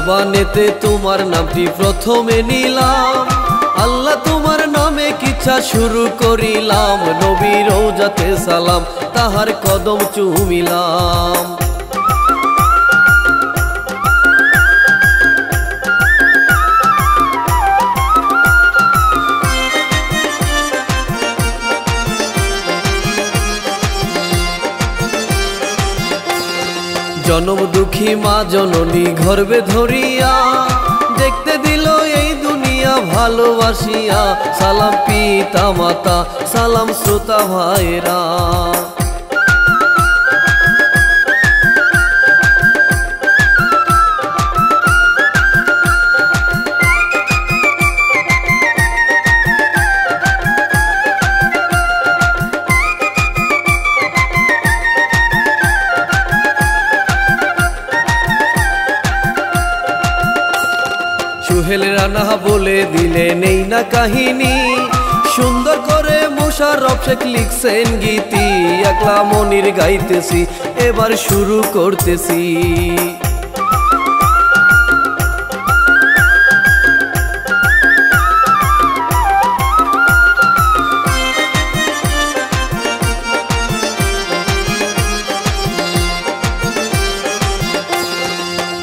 জবানেতে তোমার নামটি প্রথমে নিলাম, আল্লাহ তোমার নামে কিচ্ছা শুরু করিলাম। নবী রওজাতে সালাম, তাহার কদম চুমিলাম। জনম দুঃখী মা জননী গর্ভে ধরিয়া, দেখতে দিল এই দুনিয়া ভালোবাসিয়া। সালাম পিতা মাতা, সালাম শ্রোতা ভাইরা। সোহেল রানা বলে দিলে নেই না কাহিনী, সুন্দর করে মোশাররফ শেখ লিখছেন গীতি। একলা মনির গাইতেছি, এবার শুরু করতেছি।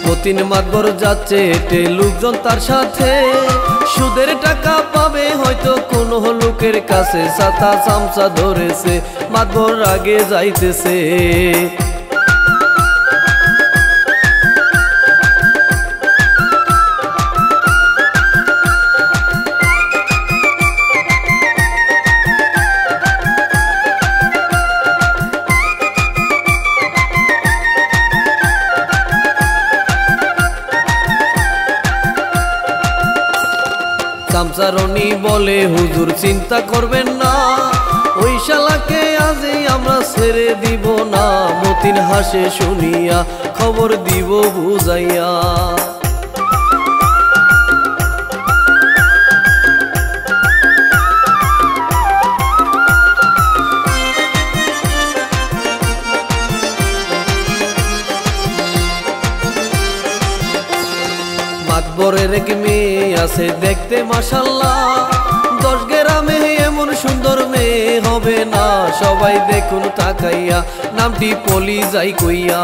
মতিন মাতবর যাচ্ছে হেঁটে, লোকজন তার সাথে। সুদের টাকা পাবে হয়তো কোনো লোকের কাছে। ছাতা চামচা ধরেছে, মাতবর আগে যাইতেছে। চামচারণী বলে হুজুর চিন্তা করবেন না, ওই শালাকে আজই আমরা ছেড়ে দিব না। মতিন হাসে শুনিয়া, খবর দিব বুঝাইয়া। মাতবরের এক মেয়ে আছে দেখতে মাশাল্লাহ, 10 গ্রামে এমন সুন্দর মেয়ে হবে না। সবাই দেখুন তাকাইয়া, নামটি পলি যাই কইয়া।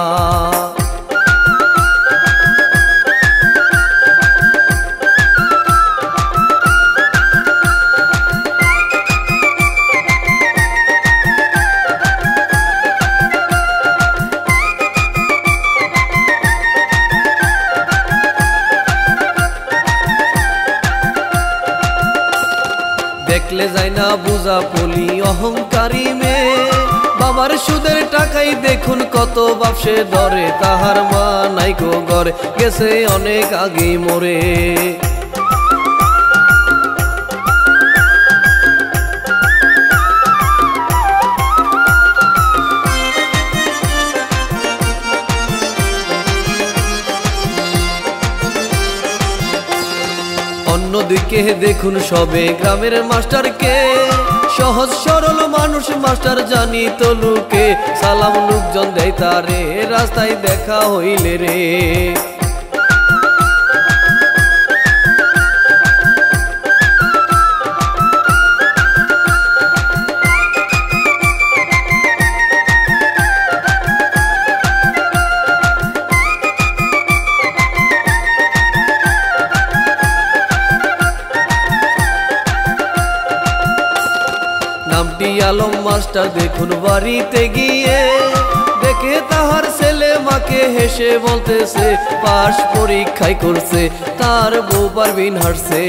দেখলে যায় না বুঝা পলি অহংকারী মেয়ে, বাবার সুদের টাকাই দেখুন কত বাপসে ধরে। তাহার মা নাইকো ঘরে, গেছে অনেক আগে মরে। অন্যদিকে দেখুন সবে গ্রামের মাস্টারকে, সহজ সরল মানুষ মাস্টার জানি তো লুকে। সালাম লোকজন দেয় তারে, রাস্তায় দেখা হইলে রে। নামটি আলম মাস্টার দেখুন বাড়িতে গিয়ে, দেখে তাহার ছেলে মাকে হেসে বলতেছে পাশ পরীক্ষায় করছে, তার বউ পারবিন হারছে।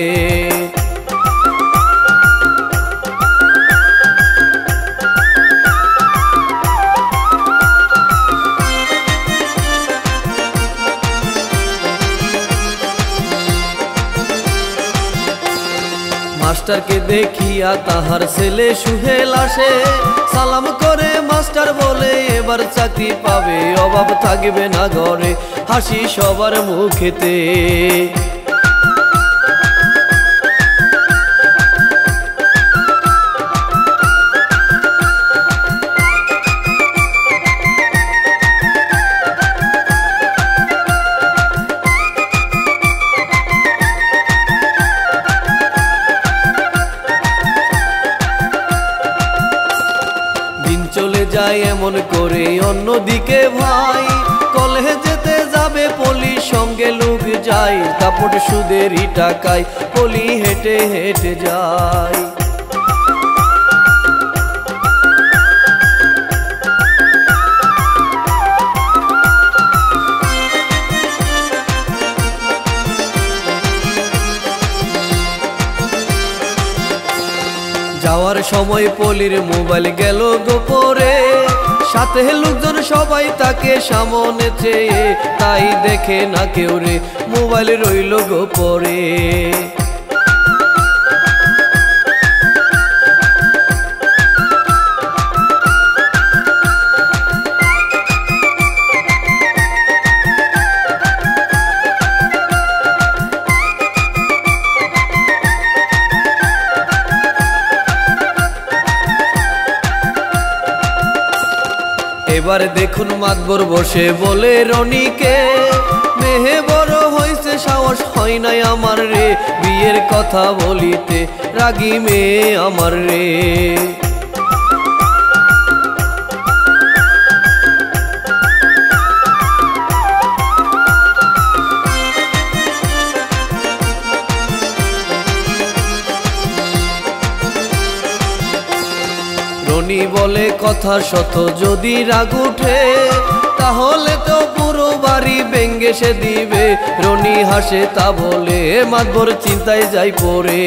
মাস্টারকে দেখিয়া তাহার ছেলে সুহেল আসে, সালাম করে মাস্টার বলে এবার চাকরি পাবে, অভাব থাকবে না ঘরে, হাসি সবার মুখেতে। যায় এমন করে। অন্যদিকে ভাই কলেজেতে যাবে পলি, সঙ্গে লোক যায় দাপট সুদেরই টাকায়, পলি হেঁটে হেঁটে যায়। যাওয়ার সময় পলির মোবাইল গেল গোপরে, সাথে লোকজন সবাই তাকে সামনে চেয়ে, তাই দেখে না কেউ রে মোবাইল রইল গোপরে। এবার দেখুন মাতবর বসে বলে রনিকে, মেহে বড় হইছে সাহস হয় নাই আমার রে, বিয়ের কথা বলিতে রাগী মেয়ে আমার রে। রনি বলে কথা শত যদি রাগ উঠে, তাহলে তো পুরো বাড়ি ভেঙ্গে সে দিবে। রনি হাসে তা বলে মাতবর চিন্তায় যাই পড়ে।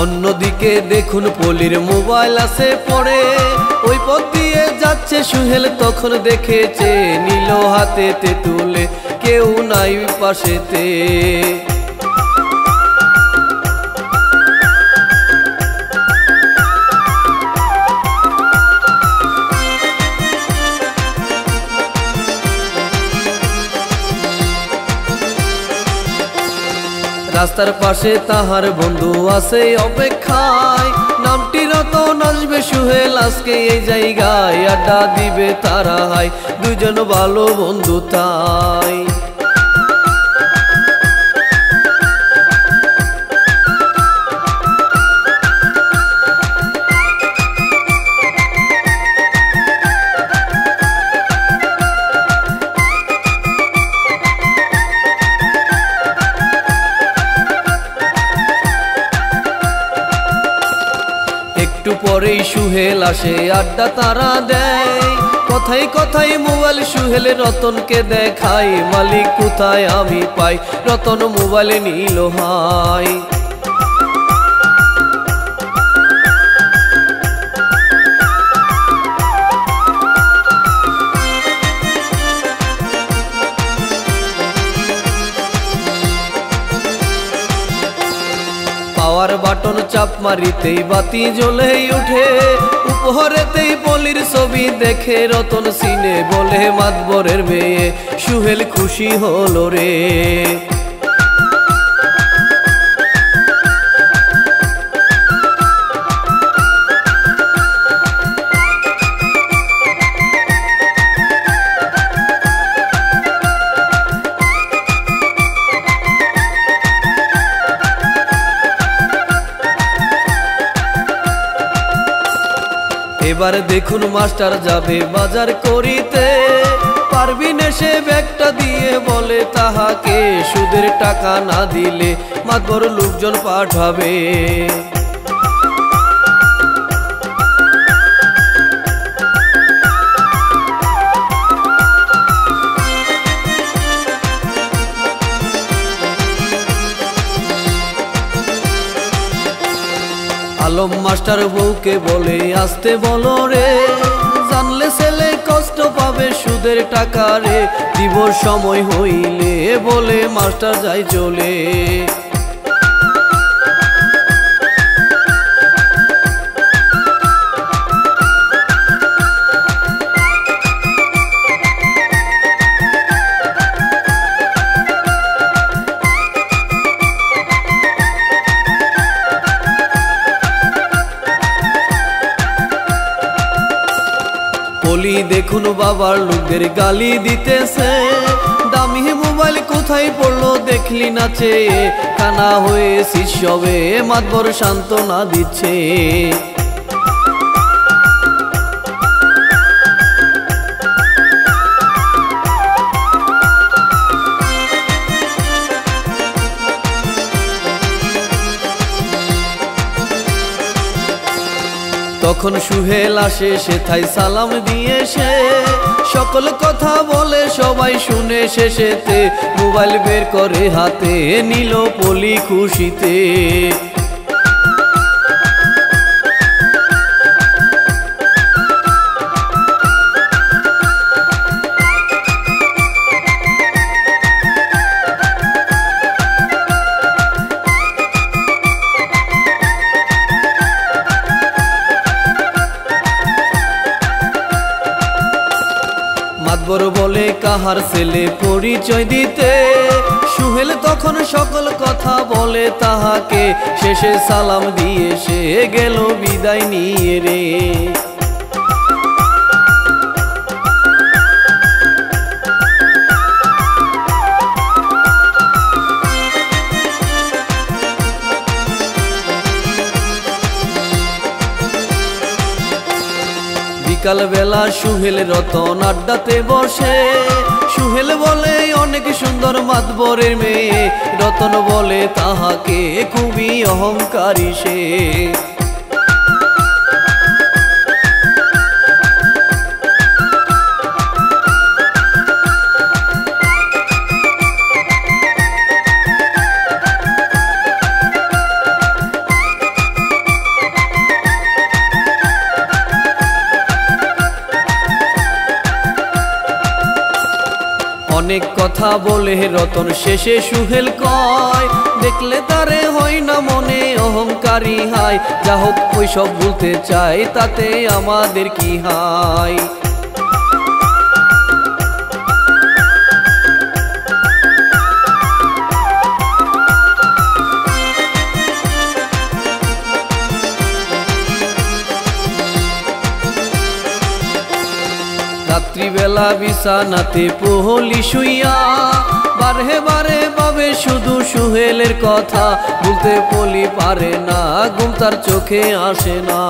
অন্যদিকে দেখুন পলির মোবাইল আছে পড়ে, ওই পথ দিয়ে যাচ্ছে সুহেল, তখন দেখেছে নিল হাতেতে তুলে, কেউ নাই পাশেতে। রাস্তার পাশে তাহার বন্ধু আছে অপেক্ষায়, নামটি রতন, আসবে সুহেল আজকে এই জায়গায়, আড্ডা দিবে তারা হাই, দুজন ভালো বন্ধু তাই। একটু পরেই সুহেল আসে, আড্ডা তারা দেয়, কথাই কথাই মোবাইল সুহেল রতনকে দেখাই, মালিক কোথায় আমি পাই, রতন মোবাইল নিল হাই। পাওয়ার বাটন চাপ মারিতেই বাতি জ্বলে উঠে, উপহারেতেই পলির ছবি দেখে রতন সিনে, বলে মাতবরের মেয়ে সুহেল খুশি হলো রে। এবার দেখুন মাস্টার যাবে বাজার করিতে, পারবিন সে ব্যাগটা দিয়ে বলে তাহাকে, সুদের টাকা না দিলে মাতবর লোকজন পাঠাবে। আলম মাস্টার বউকে বলে আসতে বলো রে, জানলে ছেলে কষ্ট পাবে সুদের টাকা রে, দিব সময় হইলে, বলে মাস্টার যাই চলে। দেখুন বাবার লোকদের গালি দিতেছে, দামি মোবাইল কোথায় পড়লো দেখলি না চেয়ে, কানা হয়েছিস সবে মাতবর সান্ত্বনা দিচ্ছে। তখন সুহেল আসে সেথায় সালাম দিয়ে সে, সকল কথা বলে সবাই শুনে, শেষেতে মোবাইল বের করে হাতে নিল পলি খুশিতে। মাতবর বলে কাহার ছেলে পরিচয় দিতে, সুহেল তখন সকল কথা বলে তাহাকে, শেষে সালাম দিয়ে সে গেল বিদায় নিয়ে রে। বিকাল বেলা সুহেল রতন আড্ডাতে বসে, সুহেল বলে অনেক সুন্দর মাতবরের মেয়ে, রতন বলে তাহাকে খুবই অহংকারী সে। অনেক কথা বলে রতন শেষে সুহেল কয়, দেখলে তারে হয় না মনে অহংকারী হায়, যা হোক ওইসব বলতে চাই তাতে আমাদের কি হায়। রাত্রিবেলা বিছানাতে পহলি শুইয়া, বারে বারে ভাবে শুধু সুহেলের কথা, বলতে পলি পারে না, ঘুম তার চোখে আসে না।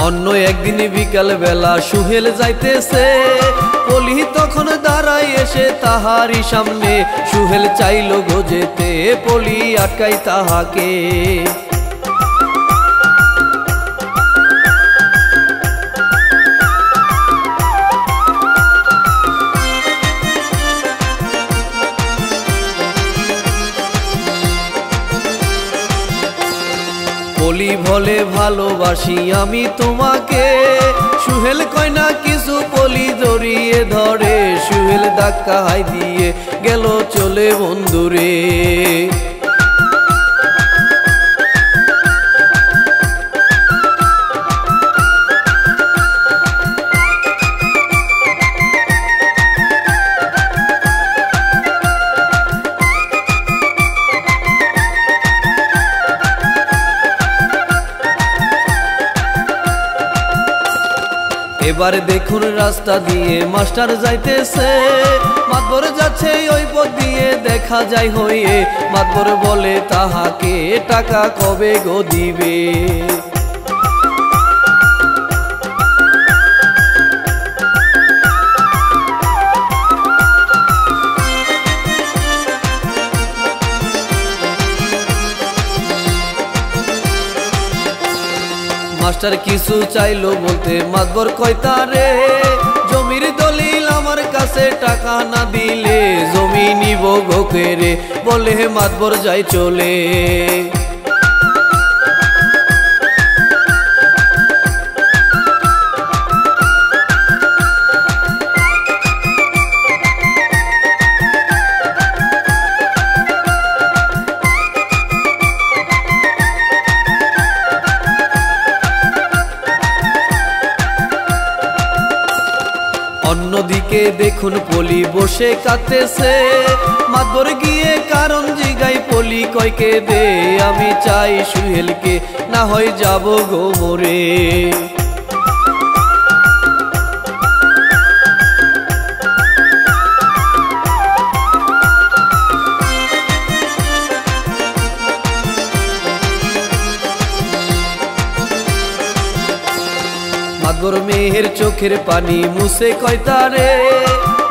অন্য একদিন বিকাল বেলা সুহেল যাইতেছে, পলি তখন দাঁড়ায় এসে তাহারই সামনে, সুহেল চাইল গো যেতে, পলি আটকাই তাহাকে। পলি বলে ভালোবাসি আমি তোমাকে, সুহেল কয় না কিছু, পলি জড়িয়ে ধরে, সুহেল ধাক্কা হাই দিয়ে গেল চলে বন্ধুরে। এবার দেখুন রাস্তা দিয়ে মাস্টার যাইতেছে, মাতবর যাচ্ছে ওই পথ দিয়ে, দেখা যায় হয়ে, মাতবর বলে তাহাকে টাকা কবে গো দিবে। মাস্টার কিছু চাইলো বলতে মাতবর কয় তারে, জমির দলিল আমার কাছে, টাকা না দিলে জমি নিব গোকেরে, বলে মাতবর যাই চলে। দেখুন পলি বসে কাঁদতেছে। মাতবর গিয়ে কারণ জিগাই পলি কয়কে দে, আমি চাই সুহেলকে না হয় যাব গো মরে। মাতবর মেয়ের চোখের পানি মুছে কয়তারে,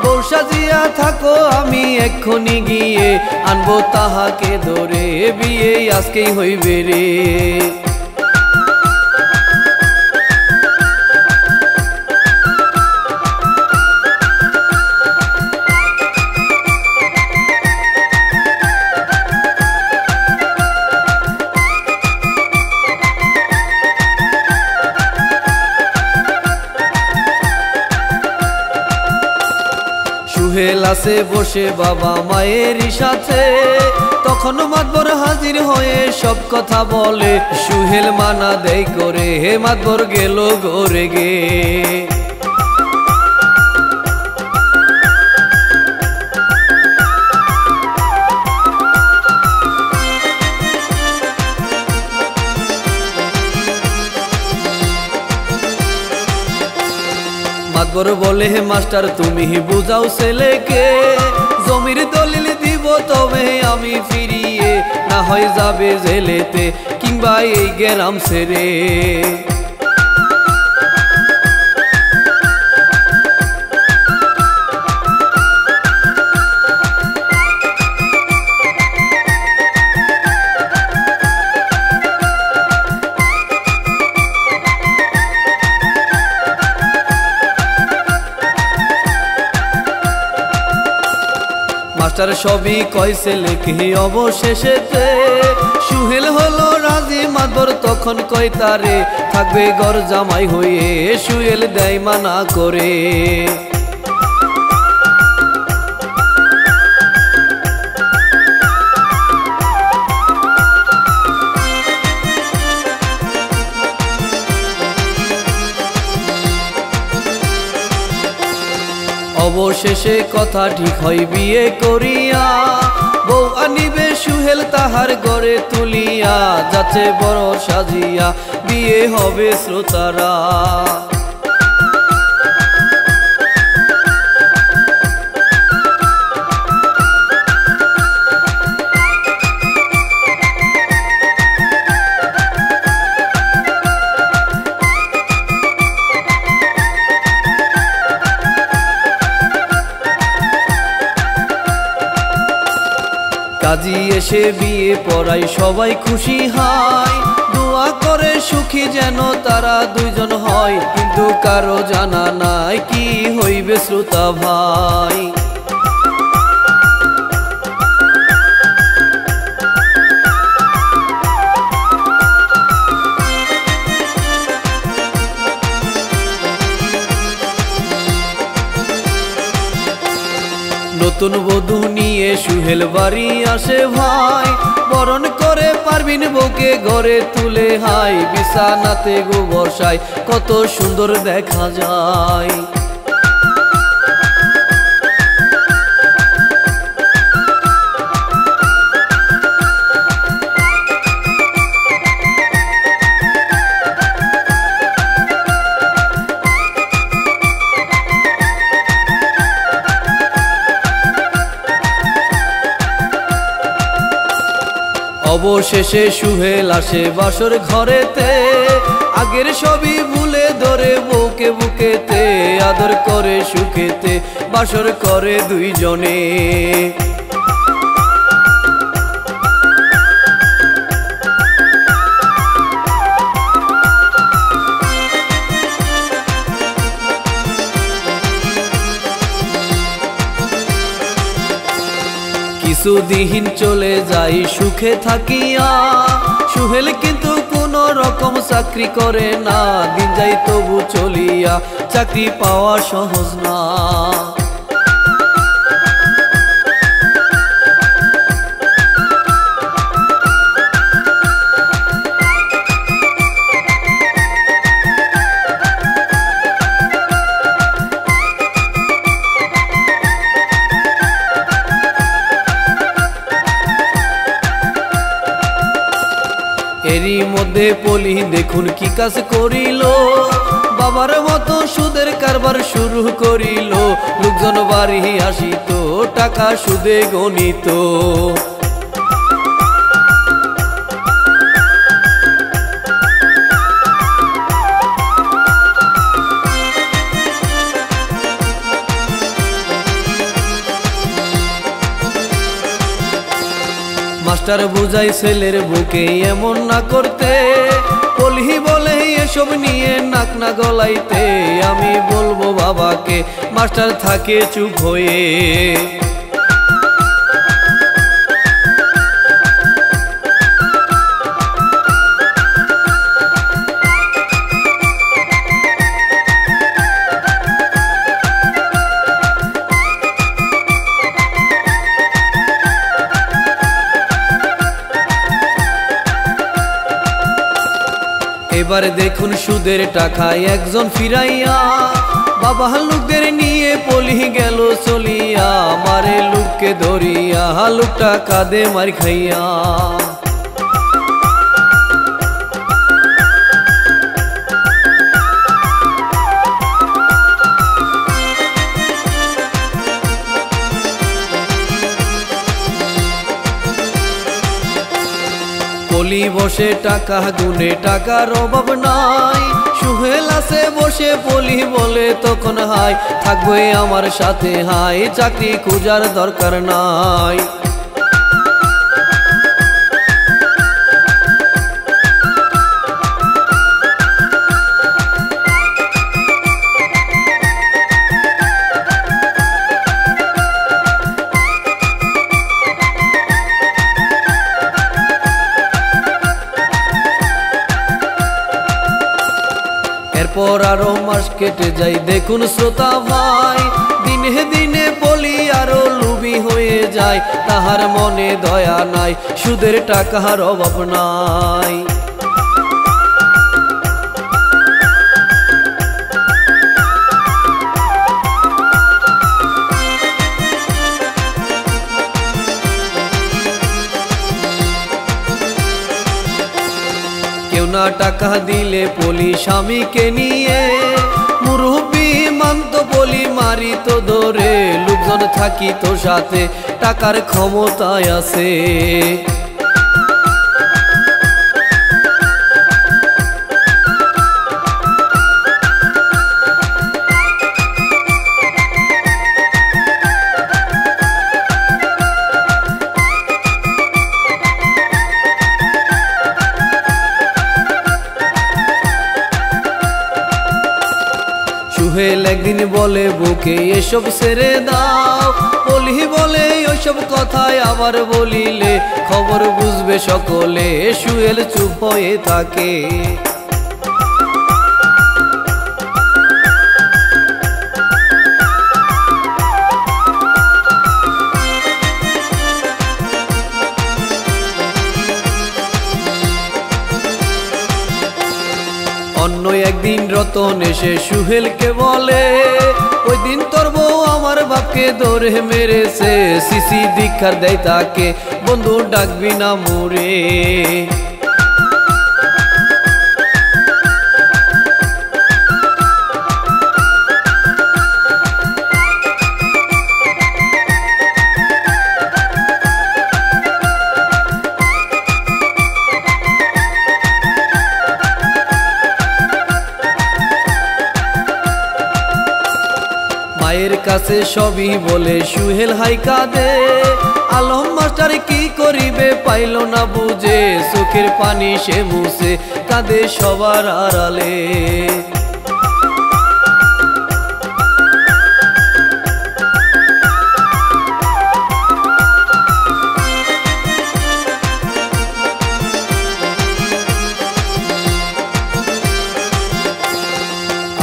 বউ সাজিয়া থাকো আমি এক্ষুনি গিয়ে আনবো তাহাকে ধরে, বিয়ে আজকেই হইবে রে। সুহেল আছে বসে বাবা মায়ের সাথে, তখন মাতবর হাজির হয়ে সব কথা বলে। সুহেল মানা দেয় করে, হে মাতবর গেল গরে গে। মাতবর বলে, হে মাস্টার তুমি বুঝাও ছেলেকে, জমির দলিল দিব তবে আমি ফিরিয়ে, না হয় যাবে জেলেতে কিংবা এই গ্রাম ছেড়ে। মাস্টার সবই কইছে লেখে অবশেষেতে, সুহেল হলো রাজি। মাতবর তখন কয় তারে থাকবে ঘর জামাই হয়ে, সুহেল দেয় মানা করে। অবশেষে কথা ঠিক হয় বিয়ে করিয়া, বউ আনিবে সুহেল তাহার ঘরে তুলিয়া, যাচ্ছে বড় সাজিয়া বিয়ে হবে শ্রোতারা। কাজী এসে বিয়ে পড়াই সবাই খুশি হয়, দোয়া করে সুখী যেন তারা দুইজন হয়। কিন্তু কারো জানা নাই কি হইবে শ্রোতা ভাই। নতুন বধূ নিয়ে সুহেল বাড়ি আসে ভাই, বরণ করে পারবিন বউকে ঘরে তুলে হাই। বিছানাতে গোবর সাই কত সুন্দর দেখা যায়। অবশেষে সুহেল আসে বাসর ঘরেতে, আগের সবই ভুলে ধরে বউকে বুকেতে, আদর করে সুখেতে বাসর করে দুইজনে। কিছুদিন চলে যাই সুখে থাকিয়া, সুহেল কিন্তু কোনো রকম চাকরি করে না। দিন যাই তবু চলিয়া, চাকরি পাওয়া সহজ না। বলি দেখুন কি কাজ করিল, বাবার মতো সুদের কারবার শুরু করিল। লোকজন বাড়ি আসিত, টাকা সুদে গণিত। মাস্টার বুঝাই ছেলের বুকে এমন না করতে, পলি বলে এসব নিয়ে নাক না গলাইতে। আমি বলবো বাবাকে, মাস্টার থাকে চুপ হয়ে। এবার দেখুন সুদের টাকায় একজন ফিরাইয়া, বাবা লোকদের নিয়ে পলি গেল চলিয়া। মারে লোককে ধরিয়া, লোকটা কাঁদে মার খাইয়া। পলি বসে টাকা গুনে, টাকার অভাব নাই। সুহেল আছে বসে, পলি বলে তখন হাই, থাকবে আমার সাথে হাই, চাকরি খোঁজার দরকার নাই। এরপর আরো মাস কেটে যাই, দেখুন শ্রোতা ভাই, দিনে দিনে পলি আরো লুবি হয়ে যায়। তাহার মনে দয়া নাই, সুদের টাকার অভাব নাই। কেউ না টাকা দিলে পলি স্বামীকে নিয়ে, মুরব্বি মানত পলি মারিত ধরে। লোকজন থাকিত সাথে, টাকার ক্ষমতায় আছে। সুহেল একদিন বলে বুকে এসব ছেড়ে দাও, পলি বলে ওইসব কথায় আবার বলিলে খবর বুঝবে সকলে। সুহেল চুপ হয়ে থাকে। অন্য একদিন রতন এসে সুহেলকে বলে, ওই দিন তোর বউ আমার বাপকে ধরে মেরেছে। সিসি দীক্ষার দেয় তাকে, বন্ধু ডাকবি না মোরে। মায়ের কাছে সবই বলে সুহেল হাই কাঁদে। আলম মাস্টার কি করিবে পাইল না বুঝে, চোখের পানি সে মুছে কাঁদে সবার আড়ালে।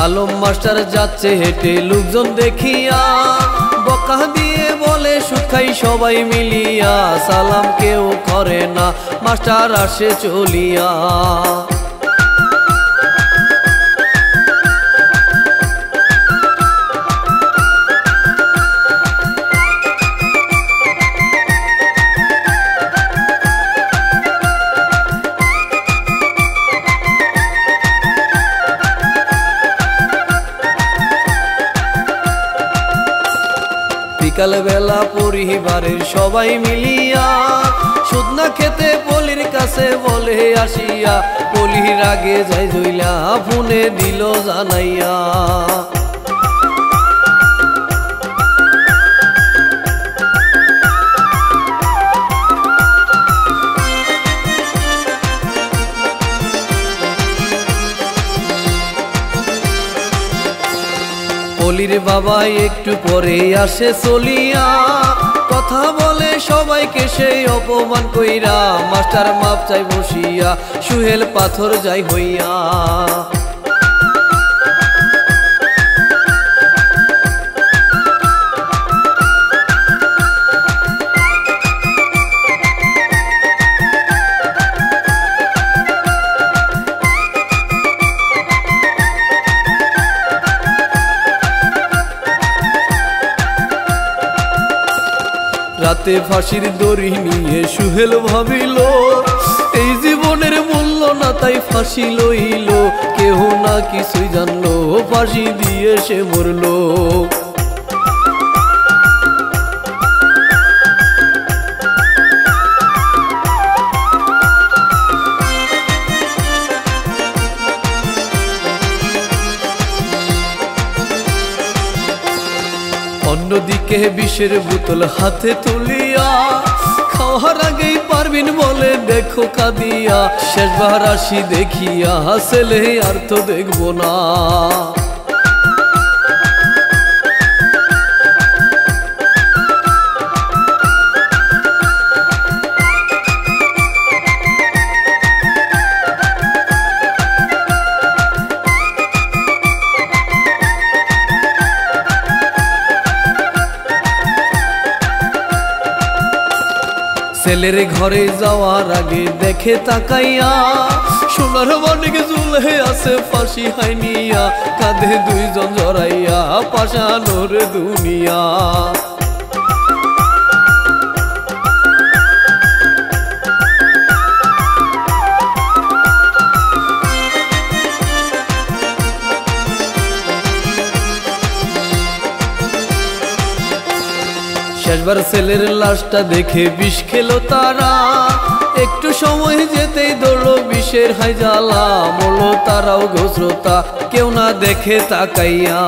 আলম মাস্টার যাচ্ছে হেঁটে, লোকজন দেখিয়া বকা দিয়ে বলে সুদ খাই সবাই মিলিয়া। সালাম কেউ করে না, মাস্টার আসে চলিয়া। বিকাল বেলা পরিবারের সবাই মিলিয়া সুদনা খেতে পলির কাছে বলে আসিয়া, পলির আগে যাই জইলা ফোনে দিল জানাইয়া। পলির বাবা একটু পরে আসে চলিয়া, কথা বলে সবাইকে সেই অপমান কইরা, মাস্টার মাপ চাই বসিয়া সুহেল পাথর যাই হইয়া। রাতে ফাঁসির দড়ি নিয়ে সুহেল ভাবিল, এই জীবনের মূল্য না তাই ফাঁসি লইল। কেহ না কিছুই জানলো, ফাঁসি দিয়ে সে মরল। অন্যদিকে বিষের বোতল হাতে তুলিয়া, খাওয়ার আগেই পারবিন বলে দেখো কাঁদিয়া, শেষবার আসি দেখিয়া ছেলে আর তো দেখবো না। ছেলের ঘরে যাওয়ার আগে দেখে তাকাইয়া, সোনার মানিক ঝুলে আছে ফাঁসি হাইনিয়া, কাঁধে দুইজন জড়াইয়া পাশানোর দুনিয়া। শেষবার ছেলের লাশটা দেখে বিষ খেলো তারা, একটু সময় যেতেই ধরলো বিষের হাই জ্বালা, মরলো তারাও গোশ্রোতা কেউ না দেখে তাকাইয়া।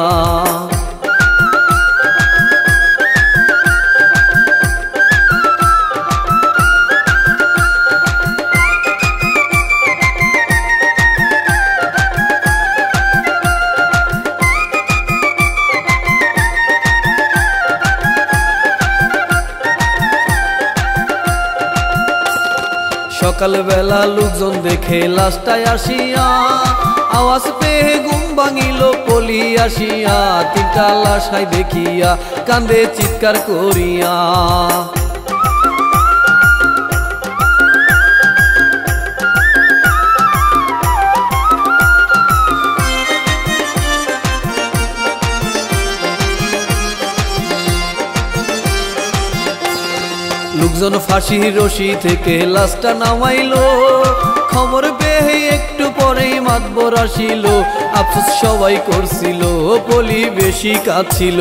সকালবেলা লোকজন দেখে লাশটায় আসিয়া, আওয়াজ পেয়ে ঘুম ভাঙিল পলি আসিয়া, তিনটা লাশাই দেখিয়া কান্দে চিৎকার করিয়া। লোকজন ফাঁসি রশি থেকে লাশটা নামাইলো, খবর পেয়ে একটু পরেই মাতবর আসিল, আফসোস সবাই করছিল পলি বেশি কাঁদছিল।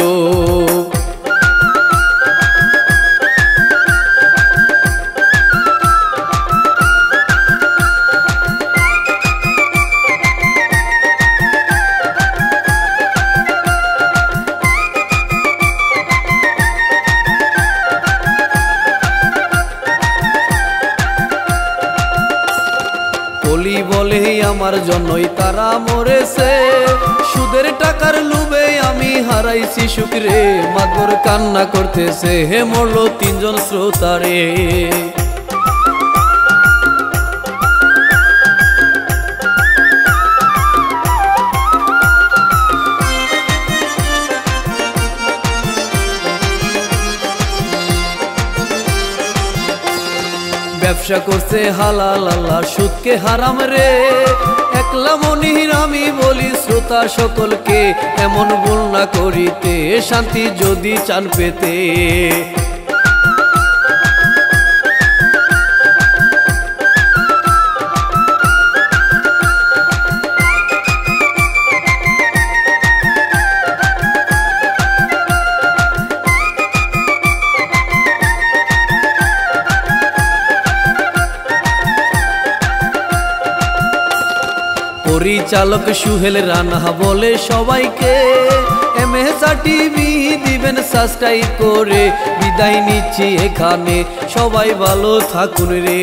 পলি বলে আমার জন্যই তারা মরেছে, সুদের টাকার লোভে আমি হারাইছি সুখরে, মাতবর কান্না করতেছে হে মরলো তিনজন শ্রোতারে। ব্যবসা করছে হালাল আল্লাহ সুদকে হারাম রে, একলা মনির আমি বলি শ্রোতা সকলকে, এমন ভুল না করিতে শান্তি যদি চান পেতে। পরিচালক সুহেল রানা বলে সবাইকে এমএসআর টিভি দিবেন সাবস্ক্রাইব করে। বিদায় নিচ্ছি এখানে, সবাই ভালো থাকুন রে।